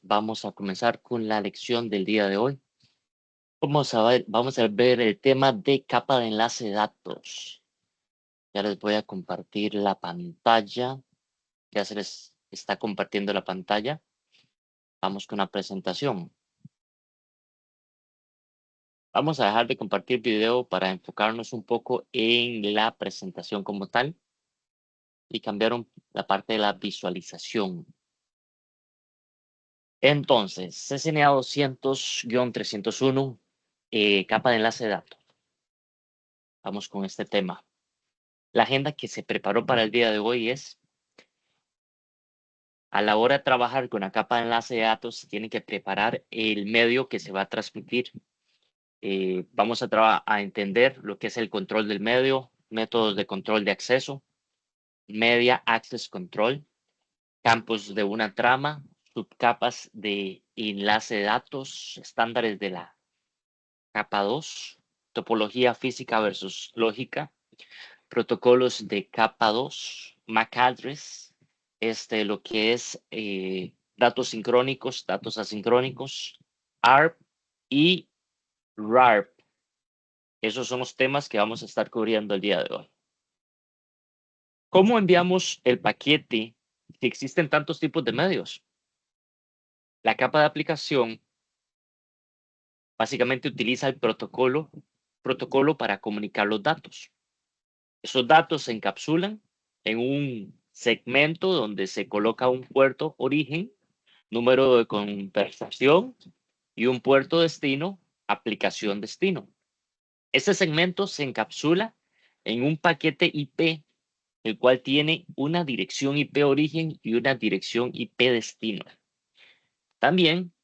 Vamos a comenzar con la lección del día de hoy. Vamos a ver el tema de capa de enlace de datos. Ya les voy a compartir la pantalla. Ya se les está compartiendo la pantalla. Vamos con la presentación. Vamos a dejar de compartir video para enfocarnos un poco en la presentación como tal y cambiar la parte de la visualización. Entonces, CCNA 200-301, capa de enlace de datos. Vamos con este tema. La agenda que se preparó para el día de hoy es, a la hora de trabajar con la capa de enlace de datos, se tiene que preparar el medio que se va a transmitir. Vamos a entender lo que es el control del medio, métodos de control de acceso, Media Access Control, campos de una trama, subcapas de enlace de datos, estándares de la capa 2, topología física versus lógica, protocolos de capa 2, MAC address, lo que es datos sincrónicos, datos asincrónicos, ARP y RARP. Esos son los temas que vamos a estar cubriendo el día de hoy. ¿Cómo enviamos el paquete si existen tantos tipos de medios? La capa de aplicación básicamente utiliza el protocolo para comunicar los datos. Esos datos se encapsulan en un segmento donde se coloca un puerto origen, número de conversación y un puerto destino, aplicación destino. Este segmento se encapsula en un paquete IP, el cual tiene una dirección IP origen y una dirección IP destino. También,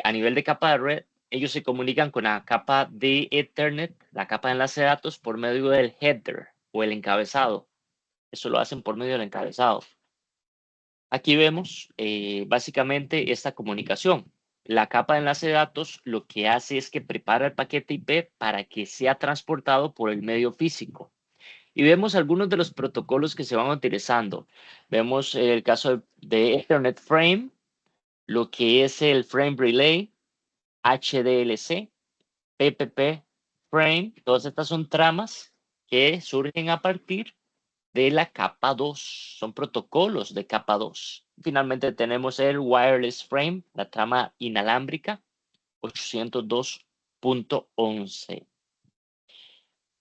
a nivel de capa de red, ellos se comunican con la capa de Ethernet, la capa de enlace de datos, por medio del header o el encabezado. Eso lo hacen por medio del encabezado. Aquí vemos básicamente esta comunicación. La capa de enlace de datos lo que hace es que prepara el paquete IP para que sea transportado por el medio físico. Y vemos algunos de los protocolos que se van utilizando. Vemos el caso de Ethernet Frame, lo que es el Frame Relay, HDLC, PPP Frame. Todas estas son tramas que surgen a partir de la capa 2. Son protocolos de capa 2. Finalmente tenemos el Wireless Frame, la trama inalámbrica 802.11.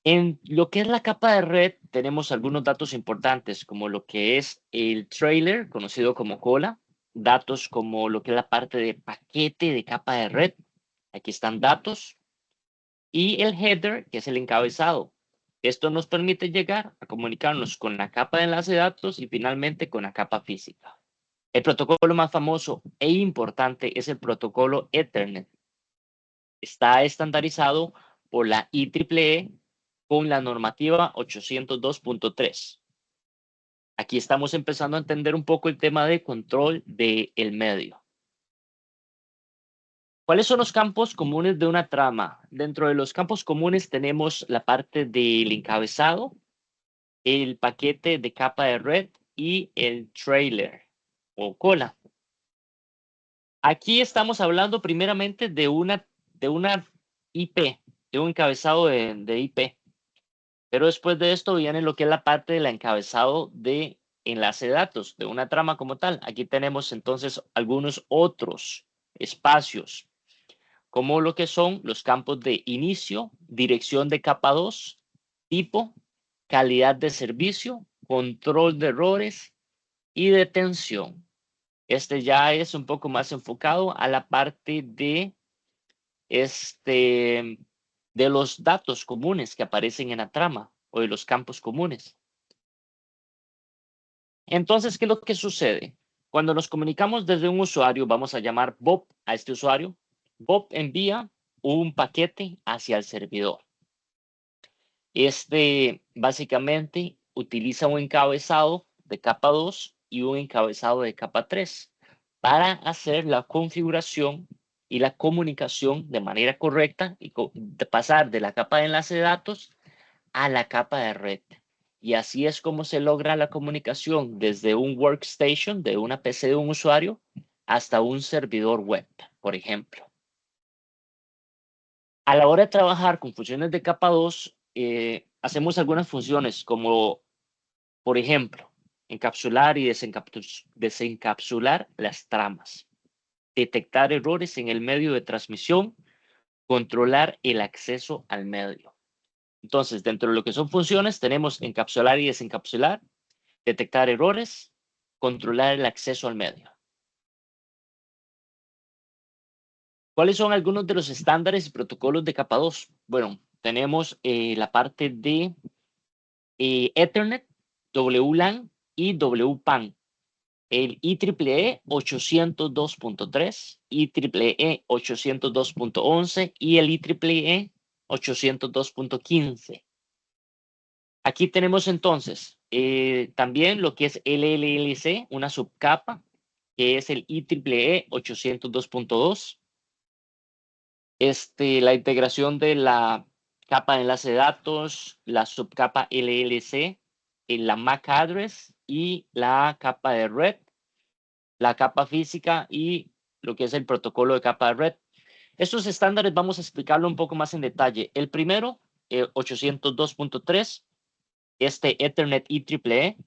En lo que es la capa de red tenemos algunos datos importantes como lo que es el trailer, conocido como cola, datos como lo que es la parte de paquete de capa de red. Aquí están datos y el header, que es el encabezado. Esto nos permite llegar a comunicarnos con la capa de enlace de datos y finalmente con la capa física. El protocolo más famoso e importante es el protocolo Ethernet. Está estandarizado por la IEEE con la normativa 802.3. Aquí estamos empezando a entender un poco el tema de control del medio. ¿Cuáles son los campos comunes de una trama? Dentro de los campos comunes tenemos la parte del encabezado, el paquete de capa de red y el trailer o cola. Aquí estamos hablando primeramente de una IP, de un encabezado de IP. Pero después de esto viene lo que es la parte del encabezado de enlace de datos, de una trama como tal. Aquí tenemos entonces algunos otros espacios, como lo que son los campos de inicio, dirección de capa 2, tipo, calidad de servicio, control de errores y detención. Este ya es un poco más enfocado a la parte de los datos comunes que aparecen en la trama o de los campos comunes. Entonces, ¿qué es lo que sucede? Cuando nos comunicamos desde un usuario, vamos a llamar Bob a este usuario. Bob envía un paquete hacia el servidor. Básicamente utiliza un encabezado de capa 2 y un encabezado de capa 3 para hacer la configuración y la comunicación de manera correcta y de pasar de la capa de enlace de datos a la capa de red. Y así es como se logra la comunicación desde un workstation, de una PC de un usuario, hasta un servidor web, por ejemplo. A la hora de trabajar con funciones de capa 2, hacemos algunas funciones como, por ejemplo, encapsular y desencapsular las tramas, detectar errores en el medio de transmisión, controlar el acceso al medio. Entonces, dentro de lo que son funciones, tenemos encapsular y desencapsular, detectar errores, controlar el acceso al medio. ¿Cuáles son algunos de los estándares y protocolos de capa 2? Bueno, tenemos la parte de Ethernet, WLAN y WPAN. El IEEE 802.3, IEEE 802.11 y el IEEE 802.15. Aquí tenemos entonces también lo que es LLLC, una subcapa, que es el IEEE 802.2. La integración de la capa de enlace de datos, la subcapa LLC, la MAC address y la capa de red, la capa física y lo que es el protocolo de capa de red. Estos estándares vamos a explicarlo un poco más en detalle. El primero, 802.3, Ethernet IEEE,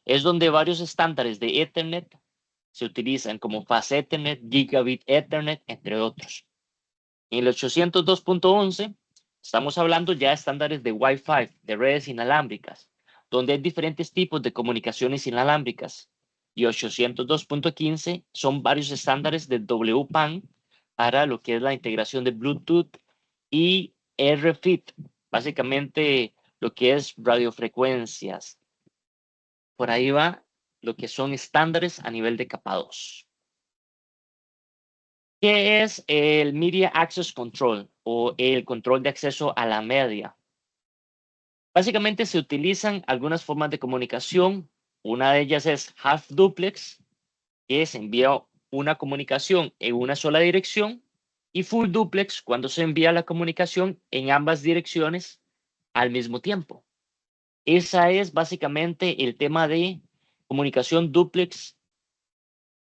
es donde varios estándares de Ethernet se utilizan como Fast Ethernet, Gigabit Ethernet, entre otros. En el 802.11 estamos hablando ya de estándares de Wi-Fi, de redes inalámbricas, donde hay diferentes tipos de comunicaciones inalámbricas. Y 802.15 son varios estándares de WPAN para lo que es la integración de Bluetooth y RFID, básicamente lo que es radiofrecuencias. Por ahí va lo que son estándares a nivel de capa 2. ¿Qué es el Media Access Control o el control de acceso a la media? Básicamente se utilizan algunas formas de comunicación. Una de ellas es half duplex, que se envía una comunicación en una sola dirección, y full duplex, cuando se envía la comunicación en ambas direcciones al mismo tiempo. Esa es básicamente el tema de comunicación duplex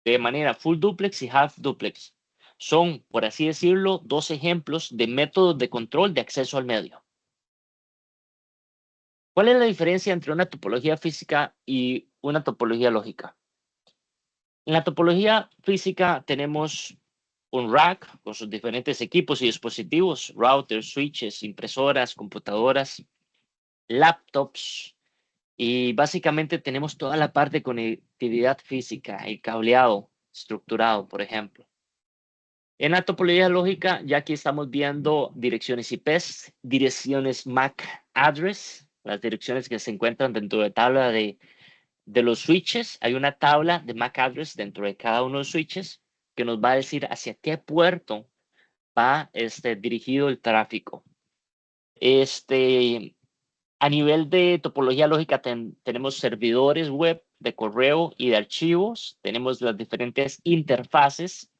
de manera full duplex y half duplex. Son, por así decirlo, dos ejemplos de métodos de control de acceso al medio. ¿Cuál es la diferencia entre una topología física y una topología lógica? En la topología física tenemos un rack con sus diferentes equipos y dispositivos, routers, switches, impresoras, computadoras, laptops, y básicamente tenemos toda la parte de conectividad física, el cableado estructurado, por ejemplo. En la topología lógica, ya aquí estamos viendo direcciones IPs, direcciones MAC address, las direcciones que se encuentran dentro de la tabla de los switches. Hay una tabla de MAC address dentro de cada uno de los switches que nos va a decir hacia qué puerto va dirigido el tráfico. A nivel de topología lógica tenemos servidores web de correo y de archivos. Tenemos las diferentes interfaces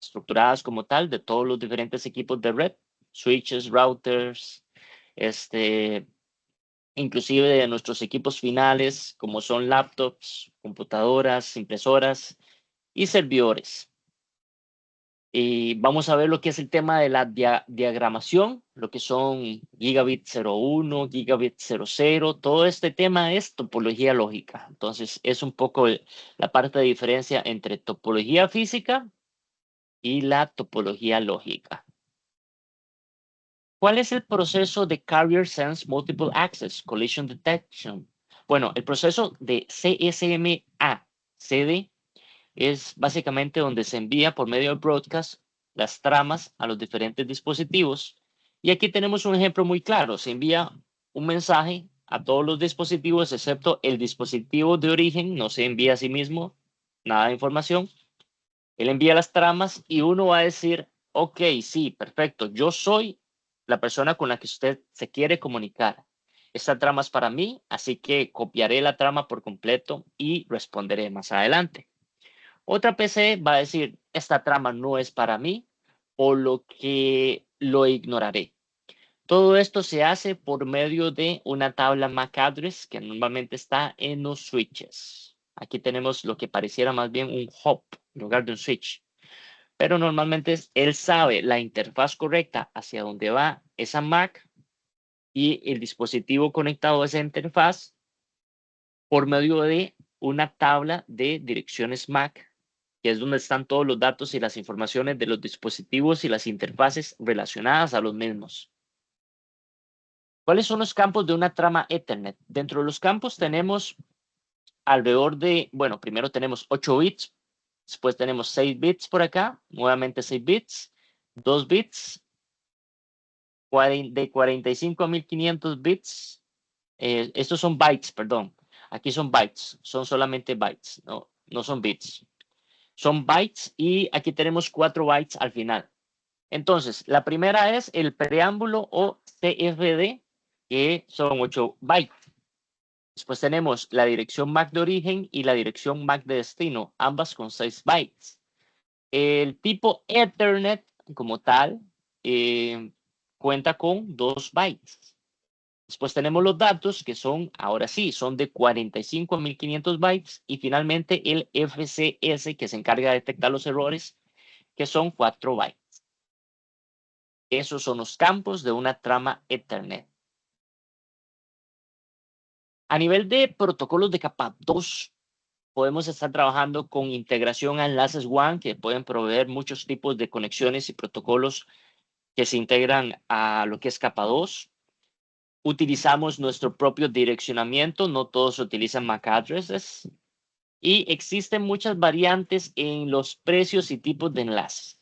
estructuradas como tal de todos los diferentes equipos de red, switches, routers, inclusive de nuestros equipos finales, como son laptops, computadoras, impresoras y servidores. Y vamos a ver lo que es el tema de la diagramación, lo que son gigabit 01, gigabit 00, todo este tema es topología lógica. Entonces, es un poco la parte de diferencia entre topología física y la topología lógica. ¿Cuál es el proceso de Carrier Sense Multiple Access Collision Detection? Bueno, el proceso de CSMA-CD es básicamente donde se envía por medio de broadcast las tramas a los diferentes dispositivos. Y aquí tenemos un ejemplo muy claro. Se envía un mensaje a todos los dispositivos, excepto el dispositivo de origen, no se envía a sí mismo nada de información. Él envía las tramas y uno va a decir, ok, sí, perfecto, yo soy la persona con la que usted se quiere comunicar. Esta trama es para mí, así que copiaré la trama por completo y responderé más adelante. Otra PC va a decir, esta trama no es para mí, por lo que lo ignoraré. Todo esto se hace por medio de una tabla MAC address que normalmente está en los switches. Aquí tenemos lo que pareciera más bien un hop en lugar de un switch. Pero normalmente él sabe la interfaz correcta hacia dónde va esa MAC y el dispositivo conectado a esa interfaz por medio de una tabla de direcciones MAC, que es donde están todos los datos y las informaciones de los dispositivos y las interfaces relacionadas a los mismos. ¿Cuáles son los campos de una trama Ethernet? Dentro de los campos tenemos alrededor de, bueno, primero tenemos 8 bits, después tenemos 6 bits por acá, nuevamente 6 bits, 2 bits, de 45 a 1500 bits. Estos son bytes, perdón. Aquí son bytes, son solamente bytes, no son bits. Son bytes y aquí tenemos 4 bytes al final. Entonces, la primera es el preámbulo o CFD, que son 8 bytes. Después tenemos la dirección MAC de origen y la dirección MAC de destino, ambas con 6 bytes. El tipo Ethernet como tal cuenta con 2 bytes. Después tenemos los datos que son, ahora sí, son de 45 a 1500 bytes. Y finalmente el FCS que se encarga de detectar los errores, que son 4 bytes. Esos son los campos de una trama Ethernet. A nivel de protocolos de capa 2, podemos estar trabajando con integración a enlaces WAN que pueden proveer muchos tipos de conexiones y protocolos que se integran a lo que es capa 2. Utilizamos nuestro propio direccionamiento, no todos utilizan MAC addresses. Y existen muchas variantes en los precios y tipos de enlaces.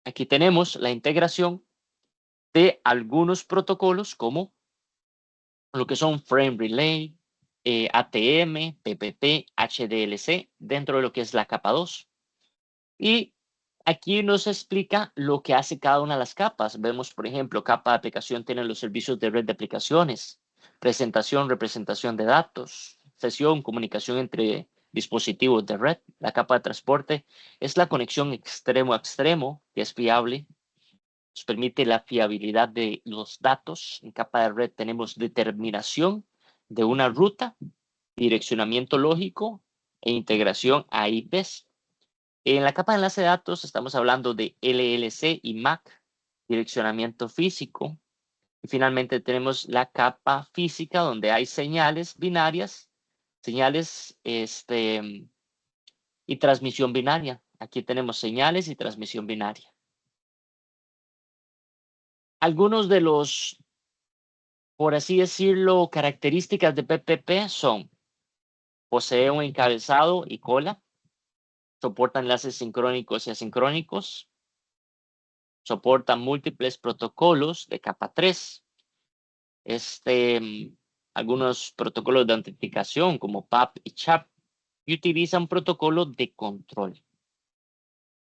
Aquí tenemos la integración de algunos protocolos como lo que son Frame Relay, ATM, PPP, HDLC, dentro de lo que es la capa 2. Y aquí nos explica lo que hace cada una de las capas. Vemos, por ejemplo, capa de aplicación tiene los servicios de red de aplicaciones, presentación, representación de datos, sesión, comunicación entre dispositivos de red. La capa de transporte es la conexión extremo a extremo, que es fiable. Nos permite la fiabilidad de los datos. En capa de red tenemos determinación de una ruta, direccionamiento lógico e integración a IPs. En la capa de enlace de datos estamos hablando de LLC y MAC, direccionamiento físico. Y finalmente tenemos la capa física donde hay señales binarias, señales y transmisión binaria. Aquí tenemos señales y transmisión binaria. Algunos de los, por así decirlo, características de PPP son: posee un encabezado y cola, soporta enlaces sincrónicos y asincrónicos, soporta múltiples protocolos de capa 3, algunos protocolos de autenticación como PAP y CHAP, y utiliza un protocolo de control.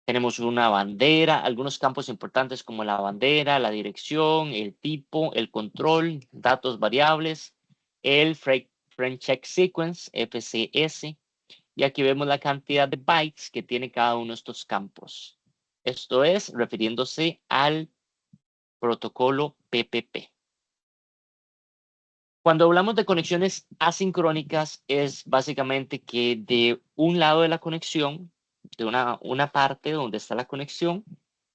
Tenemos una bandera, algunos campos importantes como la bandera, la dirección, el tipo, el control, datos variables, el Frame Check Sequence, FCS, y aquí vemos la cantidad de bytes que tiene cada uno de estos campos. Esto es refiriéndose al protocolo PPP. Cuando hablamos de conexiones asincrónicas, es básicamente que de un lado de la conexión, de una parte donde está la conexión,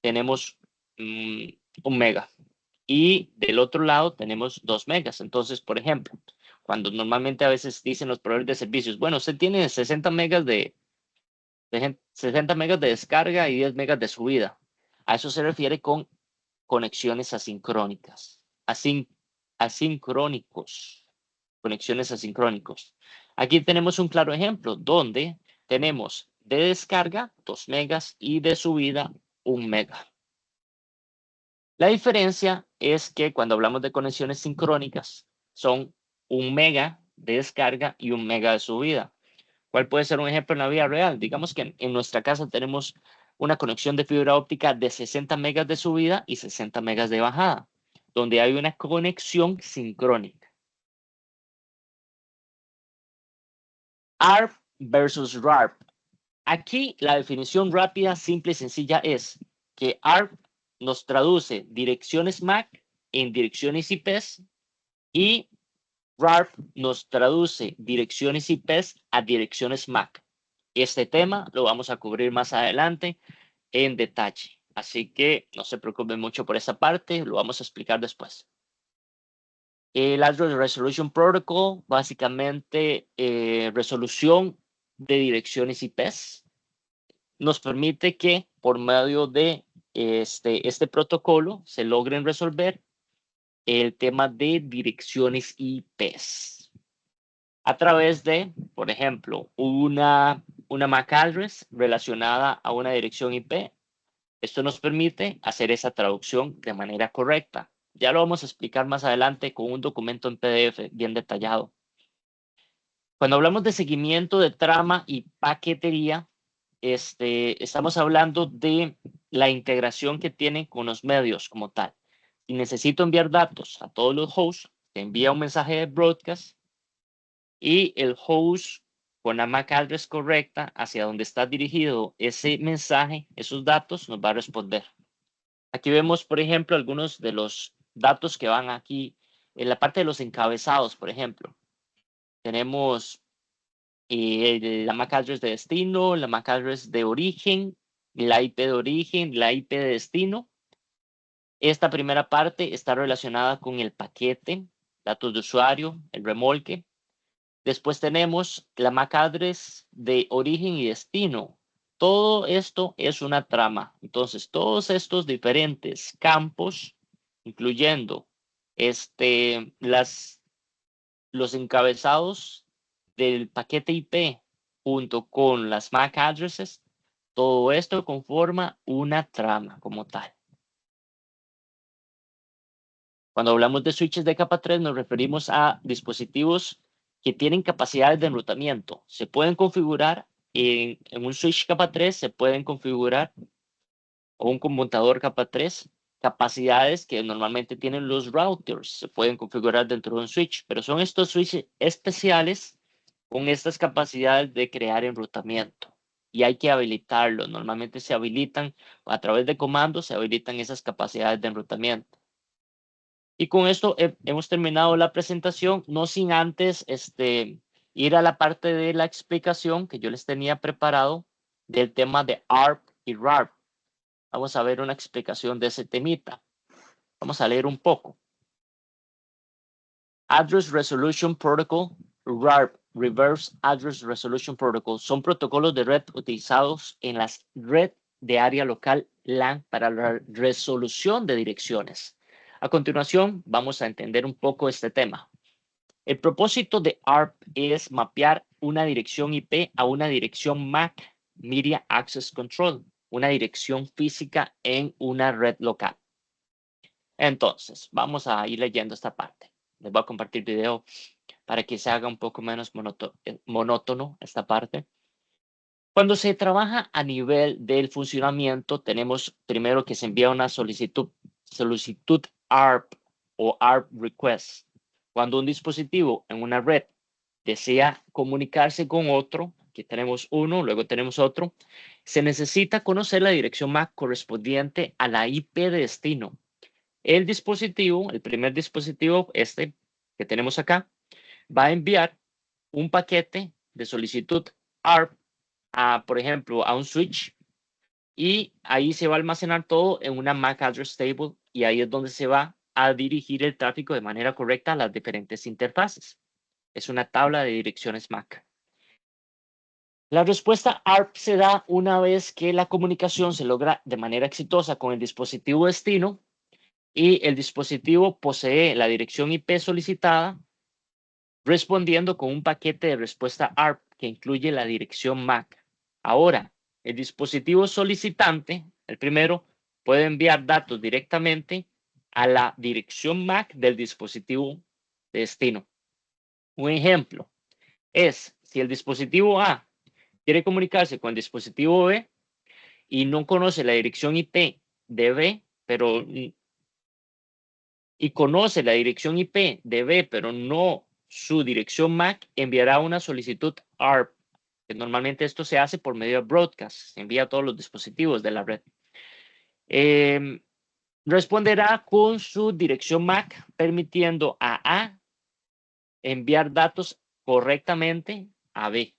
tenemos 1 mega. Y del otro lado tenemos 2 megas. Entonces, por ejemplo, cuando normalmente a veces dicen los proveedores de servicios, bueno, usted tiene 60 megas de 60 megas de descarga y 10 megas de subida. A eso se refiere con conexiones asincrónicas. Asincrónicos. Conexiones asincrónicos. Aquí tenemos un claro ejemplo donde tenemos de descarga 2 megas y de subida 1 mega. La diferencia es que cuando hablamos de conexiones sincrónicas son 1 mega de descarga y 1 mega de subida. ¿Cuál puede ser un ejemplo en la vida real? Digamos que en nuestra casa tenemos una conexión de fibra óptica de 60 megas de subida y 60 megas de bajada, donde hay una conexión sincrónica. ARP versus RARP. Aquí la definición rápida, simple y sencilla es que ARP nos traduce direcciones MAC en direcciones IPs y RARP nos traduce direcciones IPs a direcciones MAC. Este tema lo vamos a cubrir más adelante en detalle. Así que no se preocupen mucho por esa parte, lo vamos a explicar después. El Address Resolution Protocol, básicamente resolución de direcciones IPs, nos permite que por medio de este protocolo se logren resolver el tema de direcciones IPs a través de, por ejemplo, una MAC address relacionada a una dirección IP. Esto nos permite hacer esa traducción de manera correcta. Ya lo vamos a explicar más adelante con un documento en PDF bien detallado. Cuando hablamos de seguimiento de trama y paquetería, estamos hablando de la integración que tienen con los medios como tal. Si necesito enviar datos a todos los hosts, se envía un mensaje de broadcast y el host con la MAC address correcta hacia donde está dirigido ese mensaje, esos datos, nos va a responder. Aquí vemos, por ejemplo, algunos de los datos que van aquí en la parte de los encabezados, por ejemplo. Tenemos la MAC address de destino, la MAC address de origen, la IP de origen, la IP de destino. Esta primera parte está relacionada con el paquete, datos de usuario, el remolque. Después tenemos la MAC address de origen y destino. Todo esto es una trama. Entonces, todos estos diferentes campos, incluyendo los encabezados del paquete IP junto con las MAC addresses, todo esto conforma una trama como tal. Cuando hablamos de switches de capa 3 nos referimos a dispositivos que tienen capacidades de enrutamiento. Se pueden configurar en un switch capa 3, se pueden configurar o un conmutador capa 3, capacidades que normalmente tienen los routers. Se pueden configurar dentro de un switch, pero son estos switches especiales con estas capacidades de crear enrutamiento. Y hay que habilitarlos. Normalmente se habilitan a través de comandos, se habilitan esas capacidades de enrutamiento. Y con esto hemos terminado la presentación, no sin antes ir a la parte de la explicación que yo les tenía preparado del tema de ARP y RARP. Vamos a ver una explicación de ese temita. Vamos a leer un poco. Address Resolution Protocol, RARP, Reverse Address Resolution Protocol, son protocolos de red utilizados en las red de área local LAN para la resolución de direcciones. A continuación, vamos a entender un poco este tema. El propósito de ARP es mapear una dirección IP a una dirección MAC, Media Access Control, una dirección física en una red local. Entonces, vamos a ir leyendo esta parte. Les voy a compartir video para que se haga un poco menos monótono esta parte. Cuando se trabaja a nivel del funcionamiento, tenemos primero que se envía una solicitud ARP o ARP request. Cuando un dispositivo en una red desea comunicarse con otro, aquí tenemos uno, luego tenemos otro, se necesita conocer la dirección MAC correspondiente a la IP de destino. El dispositivo, el primer dispositivo, que tenemos acá, va a enviar un paquete de solicitud ARP por ejemplo, a un switch y ahí se va a almacenar todo en una MAC address table y ahí es donde se va a dirigir el tráfico de manera correcta a las diferentes interfaces. Es una tabla de direcciones MAC. La respuesta ARP se da una vez que la comunicación se logra de manera exitosa con el dispositivo destino y el dispositivo posee la dirección IP solicitada, respondiendo con un paquete de respuesta ARP que incluye la dirección MAC. Ahora, el dispositivo solicitante, el primero, puede enviar datos directamente a la dirección MAC del dispositivo de destino. Un ejemplo es si el dispositivo A quiere comunicarse con el dispositivo B y no conoce la dirección IP de B, y conoce la dirección IP de B, pero no su dirección MAC, enviará una solicitud ARP, que normalmente esto se hace por medio de broadcast, se envía a todos los dispositivos de la red. Responderá con su dirección MAC, permitiendo a A enviar datos correctamente a B.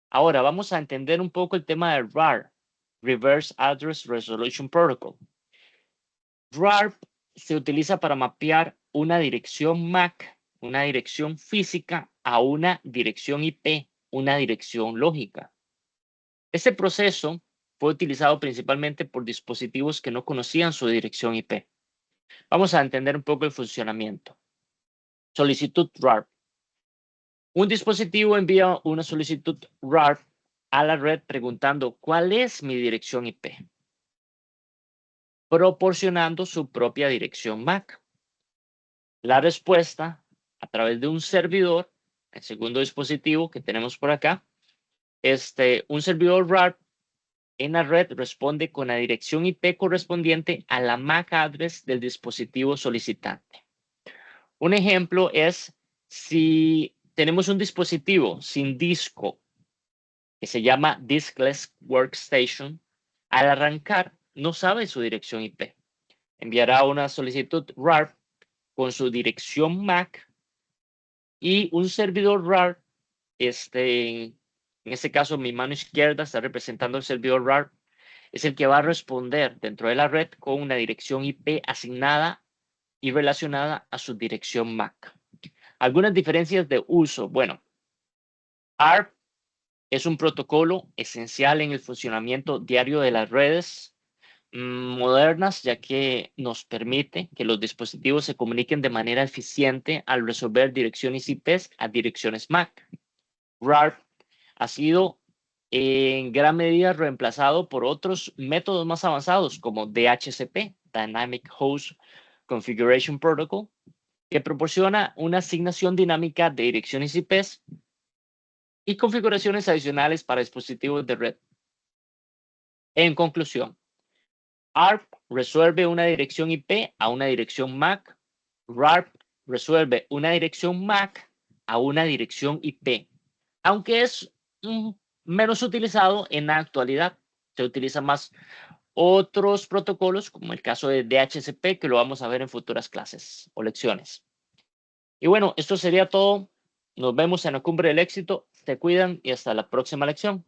Ahora vamos a entender un poco el tema de RAR, Reverse Address Resolution Protocol. RAR se utiliza para mapear una dirección MAC, una dirección física, a una dirección IP, una dirección lógica. Este proceso fue utilizado principalmente por dispositivos que no conocían su dirección IP. Vamos a entender un poco el funcionamiento. Solicitud RAR. Un dispositivo envía una solicitud RAR a la red preguntando cuál es mi dirección IP, proporcionando su propia dirección MAC. La respuesta a través de un servidor, el segundo dispositivo que tenemos por acá, un servidor RAR en la red responde con la dirección IP correspondiente a la MAC address del dispositivo solicitante. Un ejemplo es si tenemos un dispositivo sin disco que se llama Diskless Workstation, al arrancar no sabe su dirección IP. Enviará una solicitud RAR con su dirección MAC y un servidor RAR, en este caso mi mano izquierda está representando el servidor RAR, es el que va a responder dentro de la red con una dirección IP asignada y relacionada a su dirección MAC. Algunas diferencias de uso. Bueno, ARP es un protocolo esencial en el funcionamiento diario de las redes modernas, ya que nos permite que los dispositivos se comuniquen de manera eficiente al resolver direcciones IPs a direcciones MAC. RARP ha sido en gran medida reemplazado por otros métodos más avanzados como DHCP, Dynamic Host Configuration Protocol, que proporciona una asignación dinámica de direcciones IPs y configuraciones adicionales para dispositivos de red. En conclusión, ARP resuelve una dirección IP a una dirección MAC. RARP resuelve una dirección MAC a una dirección IP, aunque es menos utilizado en la actualidad. Se utilizan más otros protocolos, como el caso de DHCP, que lo vamos a ver en futuras clases o lecciones. Y bueno, esto sería todo. Nos vemos en la Cumbre del Éxito. Se cuidan y hasta la próxima lección.